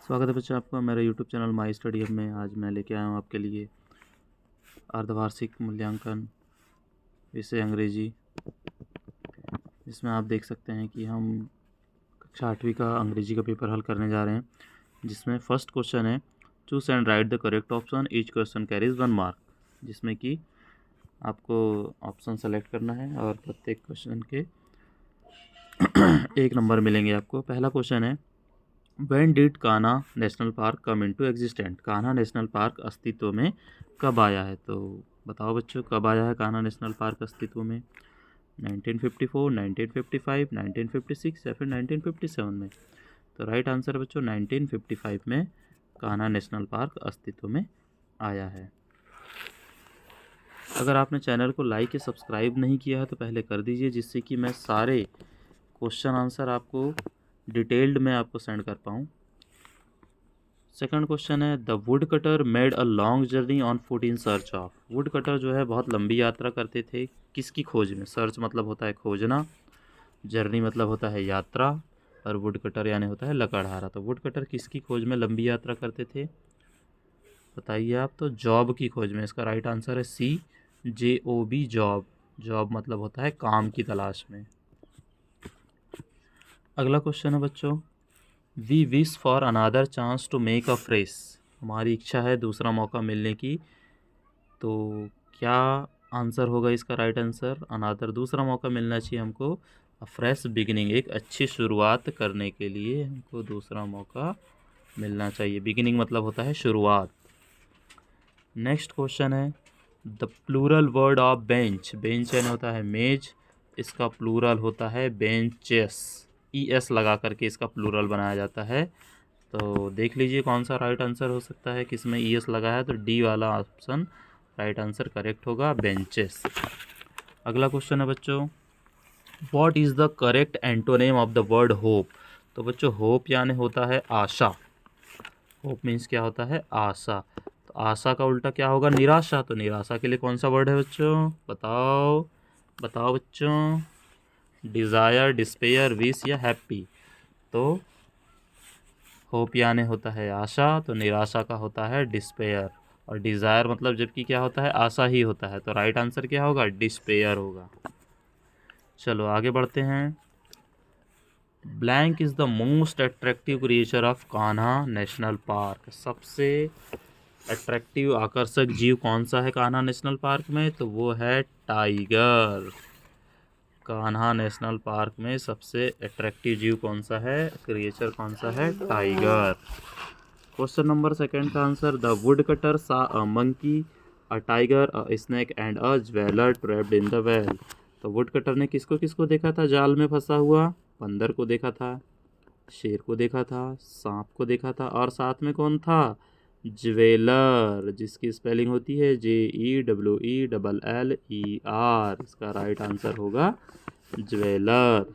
स्वागत है बच्चों आपका मेरे YouTube channel my study hub में। आज मैं लेके आया हूँ आपके लिए अर्धवार्षिक मूल्यांकन विषय अंग्रेजी, जिसमें आप देख सकते हैं कि हम कक्षा 8वीं का अंग्रेजी का पेपर हल करने जा रहे हैं, जिसमें फर्स्ट क्वेश्चन है choose and right the correct option, each question carries 1 mark, जिसमें कि आपको ऑप्शन सेलेक्ट करना है और प्रत्येक क्वेश्चन के 1 नंबर मिलेंगे आपको। पहला क्वेश्चन है When did Kanha national park come into existent? Kanha national park अस्तित्व में कब आया है? तो बताओ बच्चों, कब आया है कान्हा नेशनल पार्क अस्तित्व में? 1954, 1955, 1956 या फिर 1957 में? तो राइट आंसर है बच्चों 1955 में कान्हा नेशनल पार्क अस्तित्व में आया है। अगर आपने चैनल को लाइक या सब्सक्राइब नहीं किया है तो पहले कर दीजिए, जिससे कि मैं सारे क्वेश्चन आंसर आपको डिटेल्ड में आपको सेंड कर पाऊँ। सेकंड क्वेश्चन है the wood cutter made a long journey on foot in search of. Would cutter जो है बहुत लंबी यात्रा करते थे, किसकी खोज में? सर्च मतलब होता है खोजना, जर्नी मतलब होता है यात्रा, और वुड कटर यानी होता है लकड़हारा। तो वुड कटर किसकी खोज में लंबी यात्रा करते थे बताइए आप? तो जॉब की खोज में। इसका राइट आंसर है CJOB, जॉब। जॉब मतलब होता है काम की तलाश में। अगला क्वेश्चन है बच्चों we wish for another chance to make a fresh. हमारी इच्छा है दूसरा मौका मिलने की, तो क्या आंसर होगा इसका? राइट आंसर अनादर, दूसरा मौका मिलना चाहिए हमको। अ फ्रेश बिगिनिंग, एक अच्छी शुरुआत करने के लिए हमको दूसरा मौका मिलना चाहिए। बिगिनिंग मतलब होता है शुरुआत। नेक्स्ट क्वेश्चन है the plural word of bench. Bench यानी होता है मेज, इसका प्लूरल होता है बेंचेस। ES लगा करके इसका प्लूरल बनाया जाता है। तो देख लीजिए कौन सा राइट आंसर हो सकता है, किसमें ES लगा है। तो D वाला ऑप्शन राइट आंसर करेक्ट होगा, बेंचेस। अगला क्वेश्चन है बच्चों what is the correct antonym of the word hope. तो बच्चों होप यानी होता है आशा। होप मीन्स क्या होता है? आशा। तो आशा का उल्टा क्या होगा? निराशा। तो निराशा के लिए कौन सा वर्ड है बच्चों? बताओ बताओ बच्चों। डिज़ायर, डिस्पेयर, विश या हैप्पी? तो होप यानी होता है आशा, तो निराशा का होता है डिस्पेयर, और डिज़ायर मतलब जबकि क्या होता है? आशा ही होता है। तो राइट आंसर क्या होगा? डिस्पेयर होगा। चलो आगे बढ़ते हैं। Blank is the most attractive creature of Kanha national park. सबसे अट्रैक्टिव आकर्षक जीव कौन सा है कान्हा नेशनल पार्क में? तो वो है टाइगर। कान्हा नेशनल पार्क में सबसे अट्रैक्टिव जीव कौन सा है? क्रिएचर कौन सा है? टाइगर। क्वेश्चन नंबर सेकंड का आंसर द वुड कटर सा a monkey, a tiger, a snake and a jeweller trapped in the well. तो वुड कटर ने किसको किसको देखा था जाल में फंसा हुआ? बंदर को देखा था, शेर को देखा था, सांप को देखा था, और साथ में कौन था? ज्वेलर, जिसकी स्पेलिंग होती है JEWELLER। इसका राइट आंसर होगा jeweller.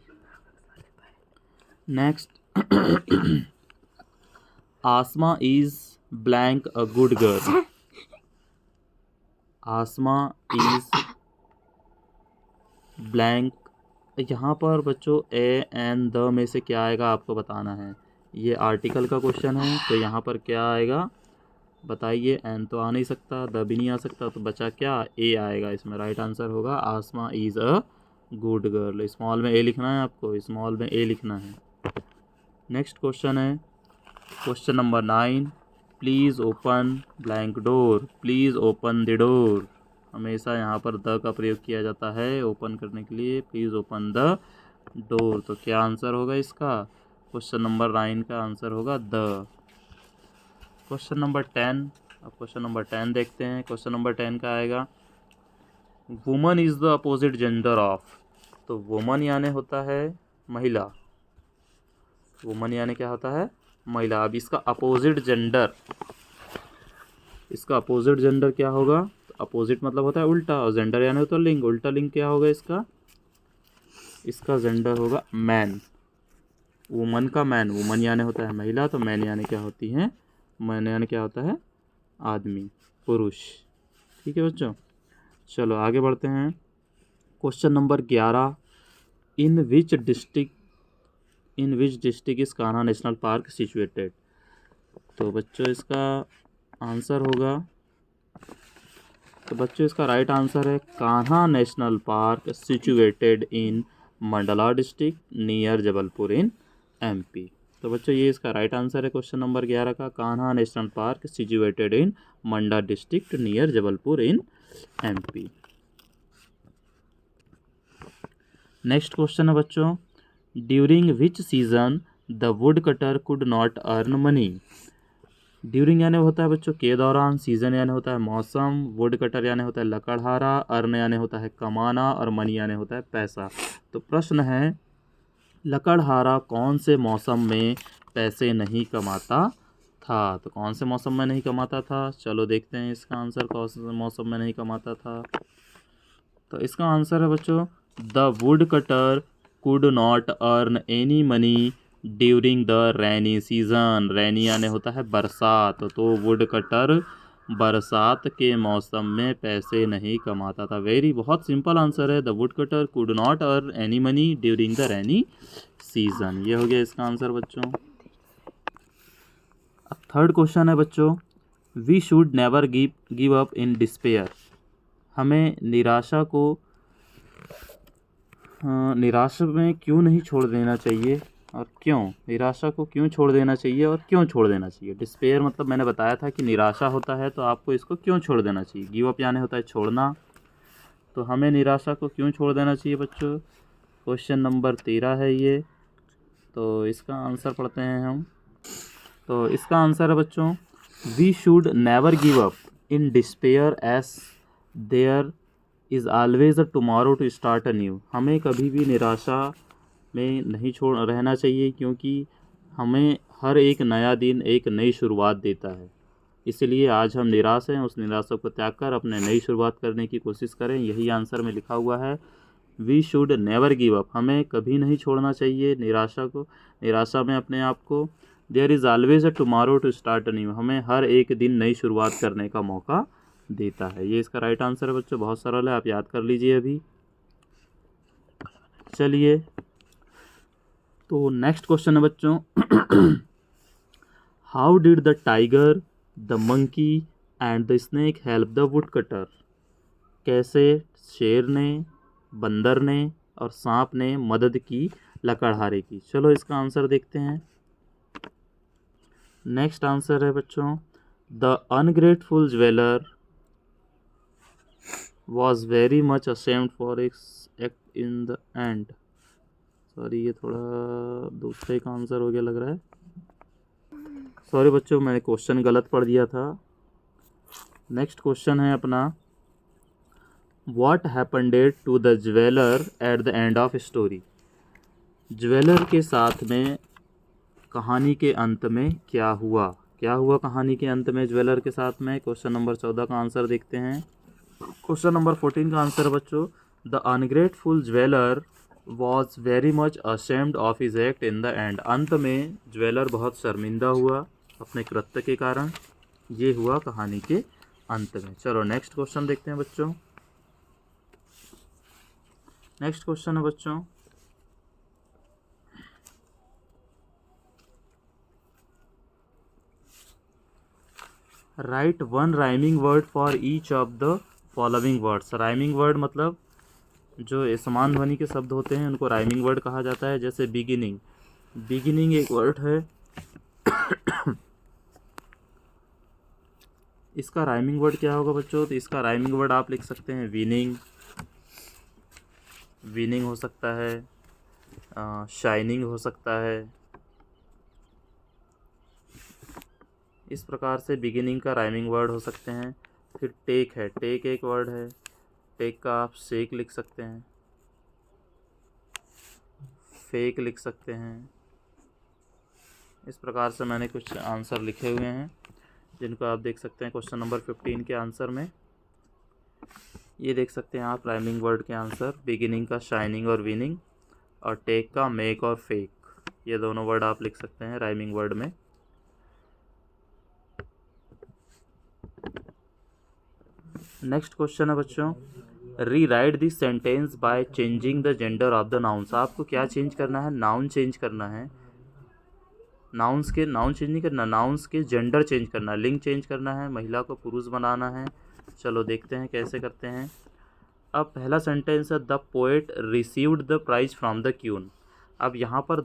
Next Asma is blank a good girl. Asma is blank, यहाँ पर बच्चों ए एन द में से क्या आएगा आपको बताना है। ये आर्टिकल का क्वेश्चन है, तो यहाँ पर क्या आएगा बताइए? एन तो आ नहीं सकता, द भी नहीं आ सकता, तो बचा क्या? ए आएगा इसमें। राइट आंसर होगा Asma is a good girl. Small में ए लिखना है आपको, स्मॉल में ए लिखना है। नेक्स्ट क्वेश्चन है question number 9 please open blank door. Please open the door, हमेशा यहाँ पर द का प्रयोग किया जाता है ओपन करने के लिए। प्लीज़ ओपन द डोर, तो क्या आंसर होगा इसका? क्वेश्चन नंबर 9 का आंसर होगा द। क्वेश्चन नंबर 10, अब क्वेश्चन नंबर 10 देखते हैं। क्वेश्चन नंबर 10 का आएगा woman is the opposite gender of. तो वुमन यानी होता है महिला। वुमन यानी क्या होता है? महिला। अब इसका अपोजिट जेंडर, इसका अपोजिट जेंडर क्या होगा? तो अपोजिट मतलब होता है उल्टा, और जेंडर यानी होता है लिंग। उल्टा लिंग क्या होगा इसका? इसका जेंडर होगा मैन। वुमन का मैन, वुमन यानी होता है महिला, तो मैन यानी क्या होती है? मैन यानी क्या होता है? आदमी, पुरुष। ठीक है बच्चों, चलो आगे बढ़ते हैं। Question number 11 in which district is Kanha national park situated. तो बच्चों इसका आंसर होगा, तो बच्चों इसका राइट आंसर है Kanha national park situated in Mandla district near Jabalpur in MP. तो बच्चों ये इसका राइट आंसर है क्वेश्चन नंबर 11 का, Kanha national park situated in Mandla district near Jabalpur in MP. Next question है बच्चों, during which season the wood cutter could not earn money. During यानी होता है बच्चों के दौरान, सीजन यानी होता है मौसम, वुड कटर यानी होता है लकड़हारा, अर्न यानी होता है कमाना और मनी यानी होता है पैसा। तो प्रश्न है लकड़हारा कौन से मौसम में पैसे नहीं कमाता था। तो कौन से मौसम में नहीं कमाता था, चलो देखते हैं इसका आंसर कौन से मौसम में नहीं कमाता था। तो इसका आंसर है बच्चों the would cutter could not earn any money during the rainy season. Rainy यानी होता है बरसात, तो वुड कटर बरसात के मौसम में पैसे नहीं कमाता था। बहुत सिंपल आंसर है, the wood cutter could not earn any money during the rainy season. ये हो गया इसका आंसर बच्चों। अब थर्ड क्वेश्चन है बच्चों, we should never give up in despair. हमें निराशा में क्यों नहीं छोड़ देना चाहिए और क्यों, निराशा को क्यों छोड़ देना चाहिए और क्यों छोड़ देना चाहिए। डिस्पेयर मतलब मैंने बताया था कि निराशा होता है, तो आपको इसको क्यों छोड़ देना चाहिए। गिव अप यानी होता है छोड़ना, तो हमें निराशा को क्यों छोड़ देना चाहिए बच्चों। क्वेश्चन नंबर 13 है ये, तो इसका आंसर पढ़ते हैं हम। तो इसका आंसर है बच्चों we should never give up in despair as there is always a tomorrow to start a new. हमें कभी भी निराशा में नहीं रहना चाहिए, क्योंकि हमें हर एक नया दिन एक नई शुरुआत देता है। इसलिए आज हम निराश हैं, उस निराशा को त्याग कर अपने नई शुरुआत करने की कोशिश करें। यही आंसर में लिखा हुआ है, we should never give up. हमें कभी नहीं छोड़ना चाहिए निराशा में अपने आप को। There is always a tomorrow to start a new. हमें हर एक दिन नई शुरुआत करने का मौका देता है। ये इसका राइट आंसर है बच्चों, बहुत सरल है, आप याद कर लीजिए अभी। चलिए तो नेक्स्ट क्वेश्चन है बच्चों, how did the tiger, the monkey and the snake help the wood cutter. कैसे शेर ने, बंदर ने और सांप ने मदद की लकड़हारे की। चलो इसका आंसर देखते हैं। नेक्स्ट आंसर है बच्चों, the ungrateful jeweller was very much ashamed for its act in the end. Sorry, ये थोड़ा दूसरे का आंसर हो गया लग रहा है। सॉरी बच्चों, मैंने क्वेश्चन गलत पढ़ दिया था। नेक्स्ट क्वेश्चन है अपना, what happened to the jeweller at the end of story. Jeweller के साथ में कहानी के अंत में क्या हुआ। क्या हुआ कहानी के अंत में ज्वेलर के साथ में। क्वेश्चन नंबर 14 का आंसर देखते हैं। क्वेश्चन नंबर 14 का आंसर बच्चों, the ungrateful jeweller was very much ashamed of his act in the end. अंत में ज्वेलर बहुत शर्मिंदा हुआ अपने कृत्य के कारण। ये हुआ कहानी के अंत में। चलो नेक्स्ट क्वेश्चन देखते हैं बच्चों। नेक्स्ट क्वेश्चन है बच्चों, right one rhyming word for each of the following words. Rhyming word मतलब जो समान ध्वनि के शब्द होते हैं उनको राइमिंग वर्ड कहा जाता है। जैसे बिगिनिंग, बिगिनिंग एक वर्ड है, इसका राइमिंग वर्ड क्या होगा बच्चों। तो इसका राइमिंग वर्ड आप लिख सकते हैं विनिंग, विनिंग हो सकता है, शाइनिंग हो सकता है। इस प्रकार से बिगिनिंग का राइमिंग वर्ड हो सकते हैं। फिर टेक है, टेक एक वर्ड है, टेक का आप शेक लिख सकते हैं, फेक लिख सकते हैं। इस प्रकार से मैंने कुछ आंसर लिखे हुए हैं जिनको आप देख सकते हैं क्वेश्चन नंबर 15 के आंसर में। ये देख सकते हैं आप राइमिंग वर्ड के आंसर, बिगिनिंग का शाइनिंग और विनिंग, और टेक का मेक और फेक। ये दोनों वर्ड आप लिख सकते हैं राइमिंग वर्ड में। नेक्स्ट क्वेश्चन है बच्चों, री right this sentence by changing the gender of the nouns. आपको क्या चेंज करना है, नाउन चेंज करना है। नाउन चेंज नहीं करना, नाउन्स के जेंडर चेंज करना, लिंग चेंज करना है, महिला को पुरुष बनाना है। चलो देखते हैं कैसे करते हैं। अब पहला सेंटेंस है the poet received the prize from the queen. अब यहाँ पर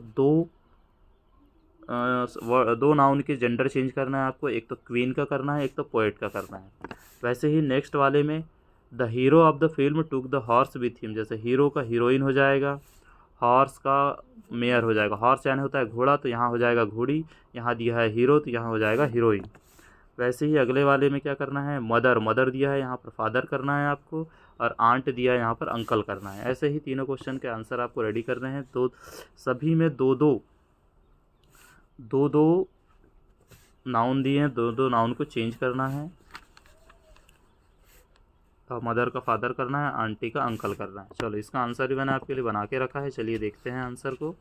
दो नाउन के जेंडर चेंज करना है आपको, एक तो क्वीन का करना है, एक तो पोएट का करना है। वैसे ही नेक्स्ट वाले में the hero of the film took the horse with him, जैसे हीरो का हीरोइन हो जाएगा, हॉर्स का मेयर हो जाएगा। हॉर्स यानी होता है घोड़ा, तो यहाँ हो जाएगा घोड़ी, यहाँ दिया है हीरो तो यहाँ हो जाएगा हीरोइन। वैसे ही अगले वाले में क्या करना है, मदर दिया है यहाँ पर फादर करना है आपको, और आंट दिया है यहाँ पर अंकल करना है। ऐसे ही तीनों क्वेश्चन के आंसर आपको रेडी करने हैं। तो सभी में दो दो नाउन दिए हैं, दो नाउन को चेंज करना है। मदर का फादर करना है, आंटी का अंकल करना है। चलो इसका आंसर भी मैंने आपके लिए बना के रखा है, चलिए देखते हैं आंसर को।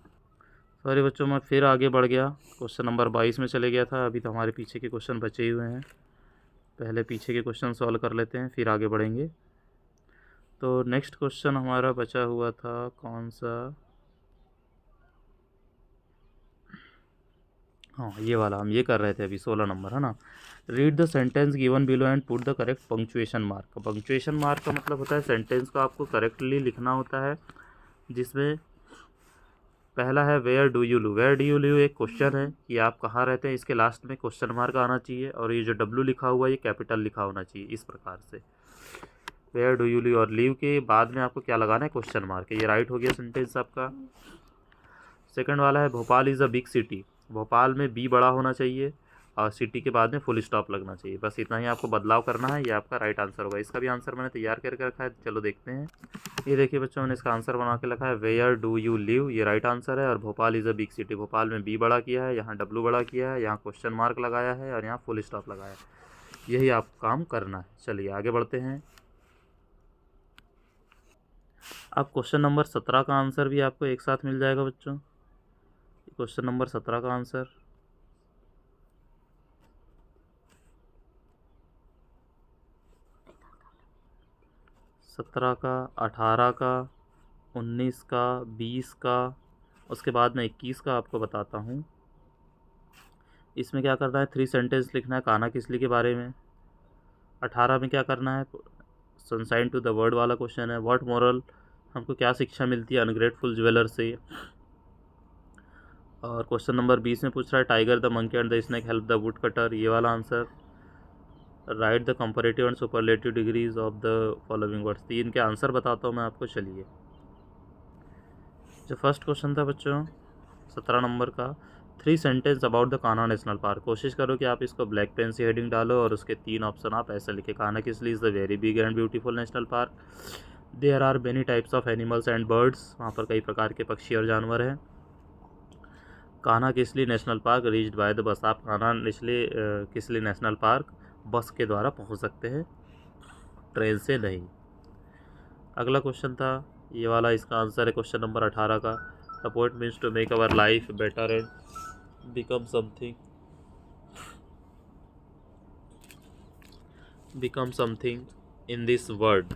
सॉरी बच्चों, मैं फिर आगे बढ़ गया, क्वेश्चन नंबर 22 में चले गया था। अभी तो हमारे पीछे के क्वेश्चन बचे ही हुए हैं, पहले पीछे के क्वेश्चन सॉल्व कर लेते हैं फिर आगे बढ़ेंगे। तो नेक्स्ट क्वेश्चन हमारा बचा हुआ था कौन सा, हाँ ये वाला हम ये कर रहे थे अभी, 16 नंबर है ना। Read the sentence given below and put the correct punctuation mark. Punctuation mark का मतलब होता है सेंटेंस को आपको करेक्टली लिखना होता है, जिसमें पहला है where do you live. Where do you live एक क्वेश्चन है कि आप कहाँ रहते हैं, इसके लास्ट में क्वेश्चन मार्क आना चाहिए, और ये जो डब्ल्यू लिखा हुआ है ये कैपिटल लिखा होना चाहिए, इस प्रकार से वेयर डू यू लिव, और लिव के बाद में आपको क्या लगाना है, क्वेश्चन मार्क। ये राइट हो गया सेंटेंस आपका। सेकंड वाला है Bhopal is a big city. Bhopal में बी बड़ा होना चाहिए और सिटी के बाद में फुल स्टॉप लगना चाहिए, बस इतना ही आपको बदलाव करना है, ये आपका राइट आंसर होगा। इसका भी आंसर मैंने तैयार करके रखा है, चलो देखते हैं। ये देखिए बच्चों, मैंने इसका आंसर बना के रखा है वेयर डू यू लिव, ये राइट आंसर है। और Bhopal is a big city, Bhopal में बी बड़ा किया है, यहाँ डब्लू बड़ा किया है, यहाँ क्वेश्चन मार्क लगाया है और यहाँ फुल स्टॉप लगाया है। यही आप काम करना है। चलिए आगे बढ़ते हैं। अब क्वेश्चन नंबर 17 का आंसर भी आपको एक साथ मिल जाएगा बच्चों। क्वेश्चन नंबर 17 का आंसर, सत्रह का, 18 का, 19 का, 20 का, उसके बाद में 21 का आपको बताता हूँ। इसमें क्या करना है, 3 सेंटेंस लिखना है कान्हा किसली के बारे में। 18 में क्या करना है, सनसाइन टू द वर्ड वाला क्वेश्चन है। व्हाट मोरल, हमको क्या शिक्षा मिलती है अनग्रेटफुल ज्वेलर से। और क्वेश्चन नंबर 20 में पूछ रहा है tiger the monkey and the snake help the wood cutter, ये वाला answer. Right the comparative and superlative degrees of the following words. 3 के आंसर बताता हूँ मैं आपको, चलिए। जो फर्स्ट क्वेश्चन था बच्चों 17 नंबर का, 3 sentence about the Kanha national park. कोशिश करो कि आप इसको ब्लैक पेन से हेडिंग डालो और उसके 3 ऑप्शन आप ऐसे लिखे। Kanha Kisli is the very big and beautiful national park. There are many types of animals and birds, वहाँ पर कई प्रकार के पक्षी और जानवर हैं। Kanha Kisli national park reached by the bus, आप कान्हा किसली नेशनल पार्क बस के द्वारा पहुंच सकते हैं, ट्रेन से नहीं। अगला क्वेश्चन था ये वाला, इसका आंसर है क्वेश्चन नंबर 18 का। The poet means to make our life better and become something in this world,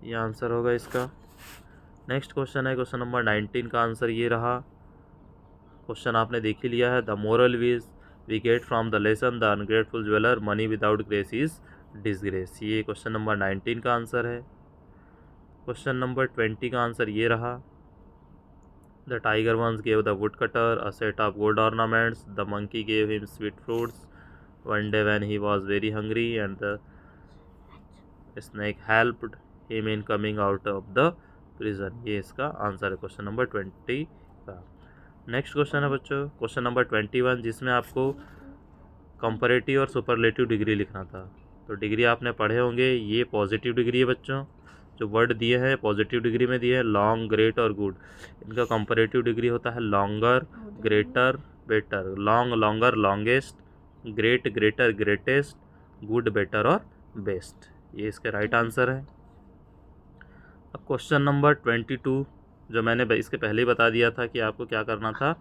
ये आंसर होगा इसका। नेक्स्ट क्वेश्चन है क्वेश्चन नंबर 19 का आंसर ये रहा। क्वेश्चन आपने देख ही लिया है। The moral we get from the lesson the ungrateful jeweller money without grace is disgrace, ये क्वेश्चन नंबर 19 का आंसर है। क्वेश्चन नंबर 20 का आंसर ये रहा। The tiger once gave the would cutter a set of gold ornaments, the monkey gave him sweet fruits one day when he was very hungry and the snake helped him in coming out of the prison, ये इसका answer है question number 20 का। Next question है बच्चों question number 21, जिसमें आपको comparative और superlative degree लिखना था। तो डिग्री आपने पढ़े होंगे, ये पॉजिटिव डिग्री है बच्चों। जो वर्ड दिए हैं पॉजिटिव डिग्री में दिए हैं लॉन्ग, ग्रेट और गुड। इनका कंपैरेटिव डिग्री होता है longer, greater, better. Long, longer, longest, great, greater, greatest, good, better और बेस्ट, ये इसके राइट आंसर है। अब क्वेश्चन नंबर 22, जो मैंने इसके पहले ही बता दिया था कि आपको क्या करना था,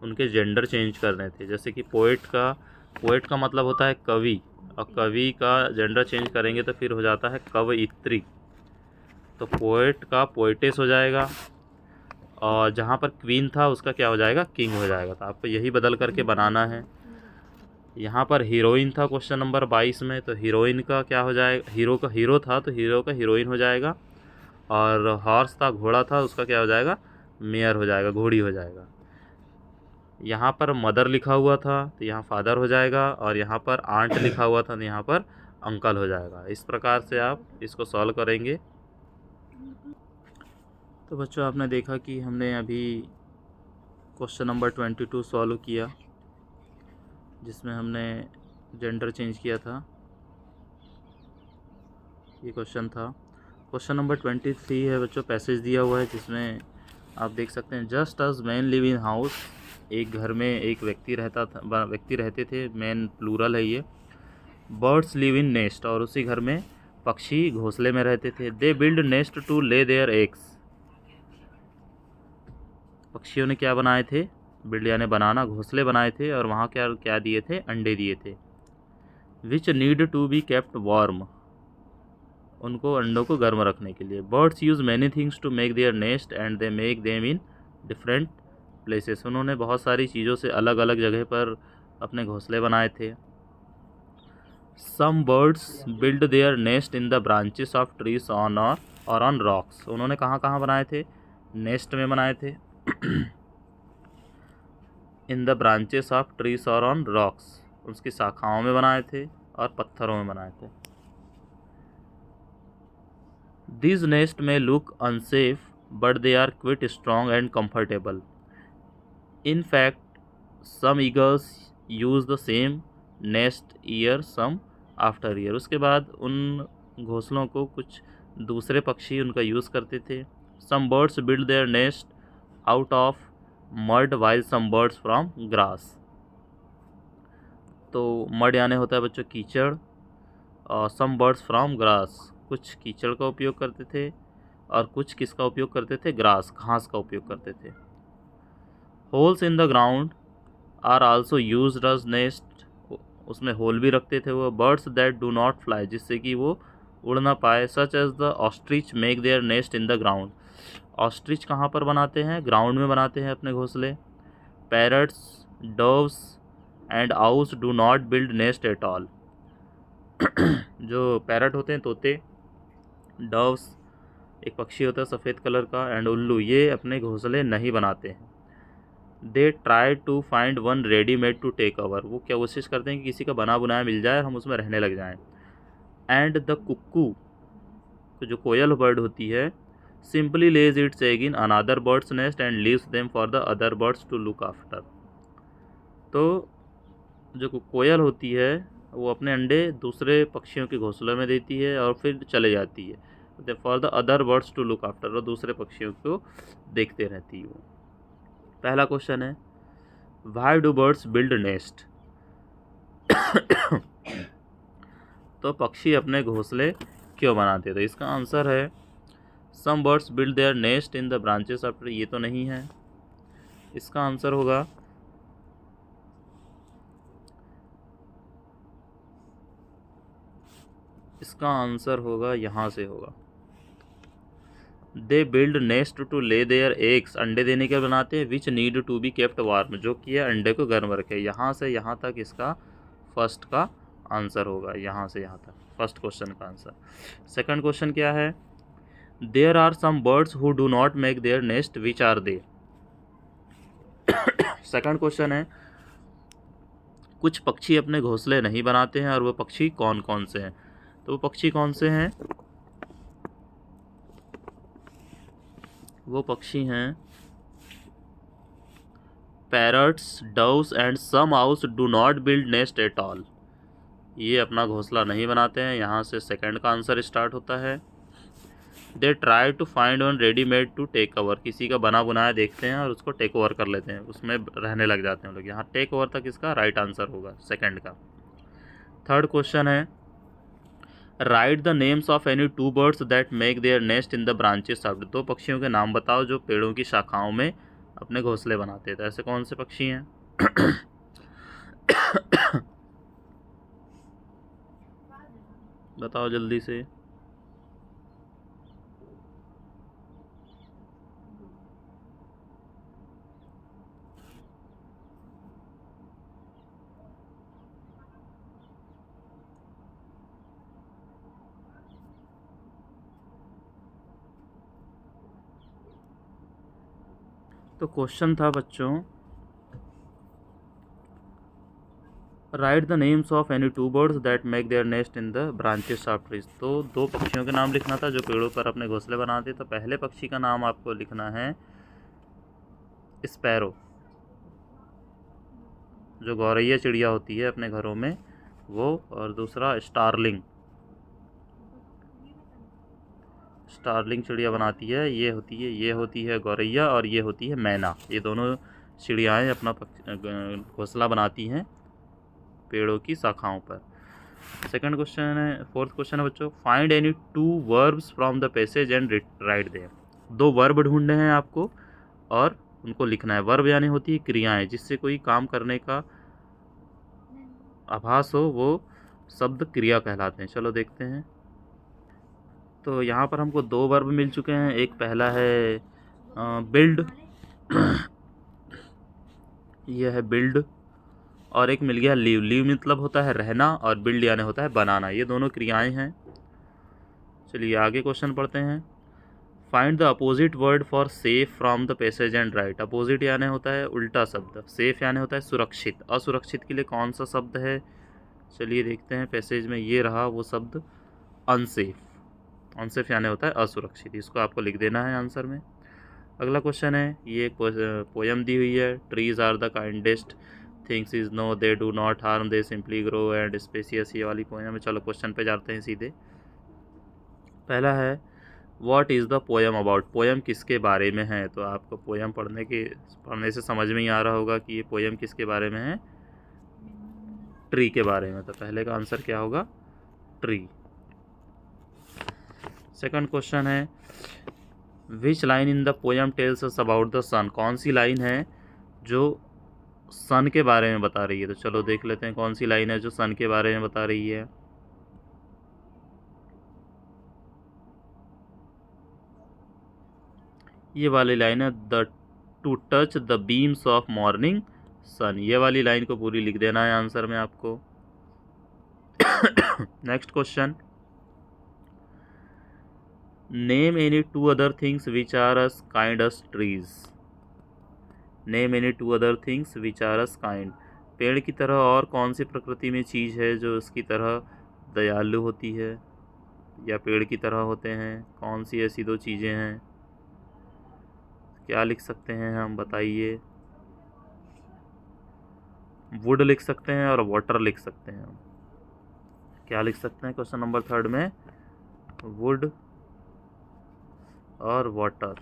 उनके जेंडर चेंज करने थे। जैसे कि पोएट का मतलब होता है कवि, और कवि का जेंडर चेंज करेंगे तो फिर हो जाता है कवयित्री। तो पोएट का पोएटेस हो जाएगा, और जहाँ पर क्वीन था उसका क्या हो जाएगा, किंग हो जाएगा। तो आपको यही बदल करके बनाना है। यहाँ पर हीरोइन था क्वेश्चन नंबर 22 में, तो हीरोइन का क्या हो जाएगा, हीरो था तो हीरो का हीरोइन हो जाएगा। और हॉर्स था, घोड़ा था, उसका क्या हो जाएगा, मेयर हो जाएगा, घोड़ी हो जाएगा। यहाँ पर मदर लिखा हुआ था तो यहाँ फादर हो जाएगा, और यहाँ पर आंट लिखा हुआ था तो यहाँ पर अंकल हो जाएगा। इस प्रकार से आप इसको सॉल्व करेंगे। तो बच्चों आपने देखा कि हमने अभी क्वेश्चन नंबर 22 सॉल्व किया, जिसमें हमने जेंडर चेंज किया था। ये क्वेश्चन था। क्वेश्चन नंबर 23 है बच्चों, पैसेज दिया हुआ है जिसमें आप देख सकते हैं, just us man live in house, एक घर में एक व्यक्ति रहते थे, मैन प्लूरल है ये। बर्ड्स लिव इन नेस्ट, और उसी घर में पक्षी घोंसले में रहते थे। They build nest to lay their eggs, पक्षियों ने क्या बनाए थे, बिल्ड यानी बनाना, घोंसले बनाए थे, और वहाँ क्या क्या दिए थे, अंडे दिए थे। Which need to be kept warm, उनको अंडों को गर्म रखने के लिए। Birds use many things to make their nest and they make them in different places, उन्होंने बहुत सारी चीज़ों से अलग अलग जगह पर अपने घोंसले बनाए थे। Some birds build their nest in the branches of trees on और ऑन रॉक्स, उन्होंने कहाँ कहाँ बनाए थे, नेस्ट में बनाए थे in the branches of trees और ऑन रॉक्स, उसकी शाखाओं में बनाए थे और पत्थरों में बनाए थे। These nests may look unsafe, but they are quite strong and comfortable. In fact, some eagles use the same nest year some after year. उसके बाद उन घोंसलों को कुछ दूसरे पक्षी उनका यूज़ करते थे। Some birds build their nest out of mud while some birds from grass. तो मड यानी होता है बच्चों कीचड़, और सम बर्ड्स फ्रॉम ग्रास, कुछ कीचड़ का उपयोग करते थे और कुछ किसका उपयोग करते थे, ग्रास, घास का उपयोग करते थे। Holes in the ground are also used as nest, उसमें होल भी रखते थे वो। Birds that do not fly, जिससे कि वो उड़ ना पाए, such as the ostrich make their nest in the ground, ostrich कहाँ पर बनाते हैं, ग्राउंड में बनाते हैं अपने घोंसले। पैरट्स, डव्स एंड आउस do not build nest at all, जो पैरट होते हैं, तोते, डव्स एक पक्षी होता है सफ़ेद कलर का, एंड उल्लू, ये अपने घोंसले नहीं बनाते हैं। They try to find one readymade to take over, वो क्या कोशिश करते हैं कि किसी का बना बुनाया मिल जाए और हम उसमें रहने लग जाएं। एंड द कुक्कू, जो कोयल बर्ड होती है, simply lays its egg in another bird's nest and leaves them for the other birds to look after, तो जो कोयल होती है वो अपने अंडे दूसरे पक्षियों के घोंसलों में देती है और फिर चले जाती है, for the other birds to look after, और दूसरे पक्षियों को देखते रहती है वो। पहला क्वेश्चन है, why do birds build nest, तो पक्षी अपने घोंसले क्यों बनाते, तो इसका आंसर है some birds build their nest in the branches of tree, ये तो नहीं है। इसका आंसर होगा यहाँ से होगा, they build nest to lay their eggs, अंडे देने के बनाते हैं, which need to be kept warm, जो कि अंडे को गर्म रखे। यहाँ से यहाँ तक इसका फर्स्ट का आंसर होगा, यहाँ से यहाँ तक फर्स्ट क्वेश्चन का आंसर। सेकंड क्वेश्चन क्या है, there are some birds who do not make their nest, which are they, second question है, कुछ पक्षी अपने घोंसले नहीं बनाते हैं और वो पक्षी कौन कौन से हैं, तो वो पक्षी कौन से हैं, वो पक्षी हैं पैरट्स, डव्स एंड सम आउस do not build nest at all, ये अपना घोंसला नहीं बनाते हैं, यहाँ से सेकंड का आंसर स्टार्ट होता है। They try to find one readymade to take over, किसी का बना बुनाया देखते हैं और उसको टेक ओवर कर लेते हैं, उसमें रहने लग जाते हैं लोग, यहाँ टेक ओवर तक इसका राइट आंसर होगा सेकंड का। थर्ड क्वेश्चन है, right the names of any two birds that make their nest in the branches of, दो पक्षियों के नाम बताओ जो पेड़ों की शाखाओं में अपने घोंसले बनाते हैं, तो ऐसे कौन से पक्षी हैं बताओ जल्दी से। तो क्वेश्चन था बच्चों, right the names of any two birds that make their nest in the branches of trees. तो दो पक्षियों के नाम लिखना था जो पेड़ों पर अपने घोंसले बनाते। तो पहले पक्षी का नाम आपको लिखना है स्पैरो, जो गौरैया चिड़िया होती है अपने घरों में वो, और दूसरा स्टारलिंग, स्टारलिंग चिड़िया बनाती है, ये होती है गौरैया, और ये होती है मैना। ये दोनों चिड़ियाएँ अपना घोंसला बनाती हैं पेड़ों की शाखाओं पर। सेकंड क्वेश्चन है, फोर्थ क्वेश्चन है बच्चों, find any two verbs from the passage and write there. दो वर्ब ढूंढने हैं आपको और उनको लिखना है। वर्ब यानी होती है क्रियाएं, जिससे कोई काम करने का आभास हो, वो शब्द क्रिया कहलाते हैं। चलो देखते हैं। तो यहाँ पर हमको दो वर्ब मिल चुके हैं। एक पहला है बिल्ड, यह है बिल्ड, और एक मिल गया लीव। लीव मतलब होता है रहना और बिल्ड यानी होता है बनाना। ये दोनों क्रियाएं हैं। चलिए आगे क्वेश्चन पढ़ते हैं। Find the opposite word for safe from the passage and right. Opposite यानी होता है उल्टा शब्द, सेफ यानी होता है सुरक्षित। असुरक्षित के लिए कौन सा शब्द है, चलिए देखते हैं। पैसेज में ये रहा वो शब्द अनसेफ। अनसेफ यानी होता है असुरक्षित। इसको आपको लिख देना है आंसर में। अगला क्वेश्चन है, ये एक पोयम दी हुई है। Trees are the kindest things is know they do not harm they simply grow and spacious, ये वाली पोयम है। चलो क्वेश्चन पे जाते हैं सीधे। पहला है what is the poem about. Poem किसके बारे में है। तो आपको पोयम पढ़ने से समझ में ही आ रहा होगा कि ये पोयम किसके बारे में है, ट्री के बारे में। तो पहले का आंसर क्या होगा, ट्री। सेकंड क्वेश्चन है, which line in the poem tells us about the sun. कौन सी लाइन है जो सन के बारे में बता रही है। तो चलो देख लेते हैं कौन सी लाइन है जो सन के बारे में बता रही है। ये वाली लाइन है, the to touch the beams of morning sun. ये वाली लाइन को पूरी लिख देना है आंसर में आपको। Next question, name any two other things which are as kind as trees. Name any two other things which are as kind. पेड़ की तरह और कौन सी प्रकृति में चीज़ है जो उसकी तरह दयालु होती है या पेड़ की तरह होते हैं। कौन सी ऐसी दो चीज़ें हैं, क्या लिख सकते हैं हम, बताइए। वुड लिख सकते हैं और वाटर लिख सकते हैं। क्या लिख सकते हैं क्वेश्चन नंबर थर्ड में, वुड और वाटर।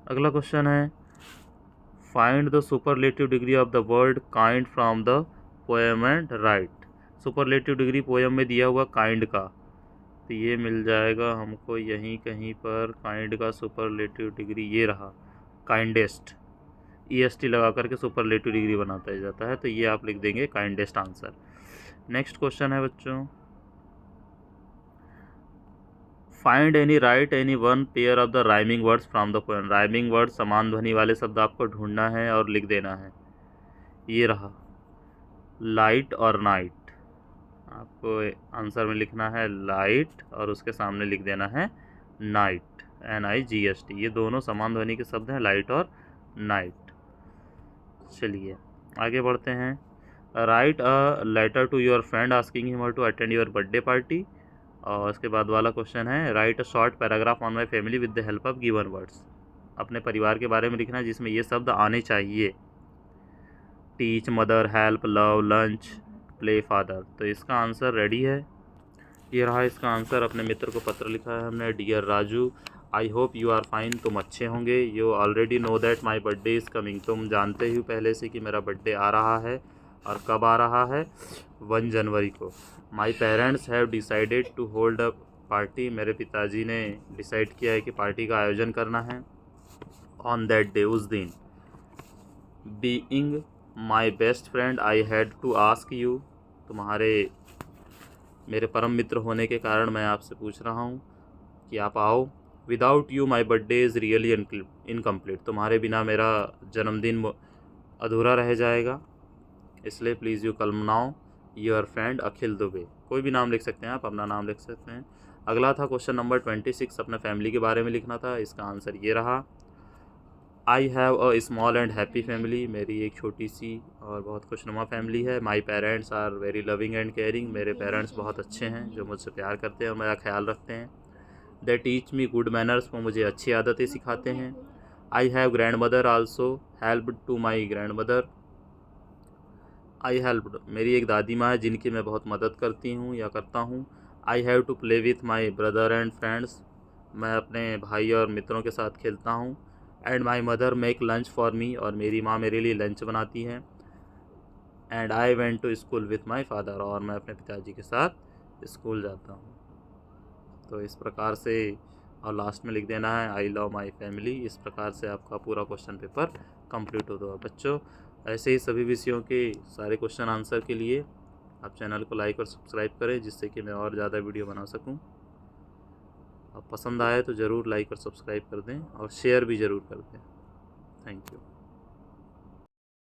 अगला क्वेश्चन है, find the superlative degree of the word kind from the poem and right. Superlative degree poem में दिया हुआ काइंड का, तो ये मिल जाएगा हमको यहीं कहीं पर। काइंड का सुपरलेटिव डिग्री ये रहा, काइंडेस्ट। EST लगा करके सुपरलेटिव डिग्री बनाता जाता है, तो ये आप लिख देंगे काइंडेस्ट आंसर। नेक्स्ट क्वेश्चन है बच्चों, find any right any one pair of the rhyming words from the poem. Rhyming word समान ध्वनि वाले शब्द आपको ढूंढना है और लिख देना है। ये रहा लाइट और नाइट। आपको आंसर में लिखना है लाइट और उसके सामने लिख देना है नाइट, NIGHT। ये दोनों समान ध्वनि के शब्द हैं, लाइट और नाइट। चलिए आगे बढ़ते हैं। Write a letter to your friend asking him to attend your birthday party. और इसके बाद वाला क्वेश्चन है, write a short paragraph on my family with the help of given words. अपने परिवार के बारे में लिखना है जिसमें ये शब्द आने चाहिए। Teach, mother, help, love, lunch, play, father. तो इसका आंसर रेडी है, ये रहा इसका आंसर। अपने मित्र को पत्र लिखा है हमने, dear Raju, I hope you are fine. तुम अच्छे होंगे। You already know that my birthday is coming. तुम जानते ही पहले से कि मेरा बर्थडे आ रहा है। और कब आ रहा है, 1 जनवरी को। My parents have decided to hold a party. मेरे पिताजी ने डिसाइड किया है कि पार्टी का आयोजन करना है। ऑन दैट डे, उस दिन। Being my best friend I had to ask you. मेरे परम मित्र होने के कारण मैं आपसे पूछ रहा हूँ कि आप आओ। Without you my birthday is really incomplete. तुम्हारे बिना मेरा जन्मदिन अधूरा रह जाएगा, इसलिए please you come now. Your friend Akhil Dubey. कोई भी नाम लिख सकते हैं आप, अपना नाम लिख सकते हैं। अगला था क्वेश्चन नंबर 26, अपने फैमिली के बारे में लिखना था। इसका आंसर ये रहा, I have a small and happy family. मेरी एक छोटी सी और बहुत खुशनुमा फैमिली है। My parents are very loving and caring. मेरे पेरेंट्स बहुत अच्छे हैं जो मुझसे प्यार करते हैं और मेरा ख्याल रखते हैं। They teach me good manners, वो मुझे अच्छी आदतें सिखाते हैं। I have grandmother also help to my grandmother. I help, मेरी एक दादी माँ है जिनकी मैं बहुत मदद करती हूँ या करता हूँ। I have to play with my brother and friends, मैं अपने भाई और मित्रों के साथ खेलता हूँ। And my mother make lunch for me, और मेरी माँ मेरे लिए लंच बनाती हैं। And I went to school with my father, और मैं अपने पिताजी के साथ स्कूल जाता हूँ। तो इस प्रकार से, और लास्ट में लिख देना है आई लव माई फैमिली। इस प्रकार से आपका पूरा क्वेश्चन पेपर कंप्लीट होगा बच्चों। ऐसे ही सभी विषयों के सारे क्वेश्चन आंसर के लिए आप चैनल को लाइक और सब्सक्राइब करें, जिससे कि मैं और ज़्यादा वीडियो बना सकूं। आप पसंद आए तो ज़रूर लाइक और सब्सक्राइब कर दें और शेयर भी ज़रूर कर दें। Thank you.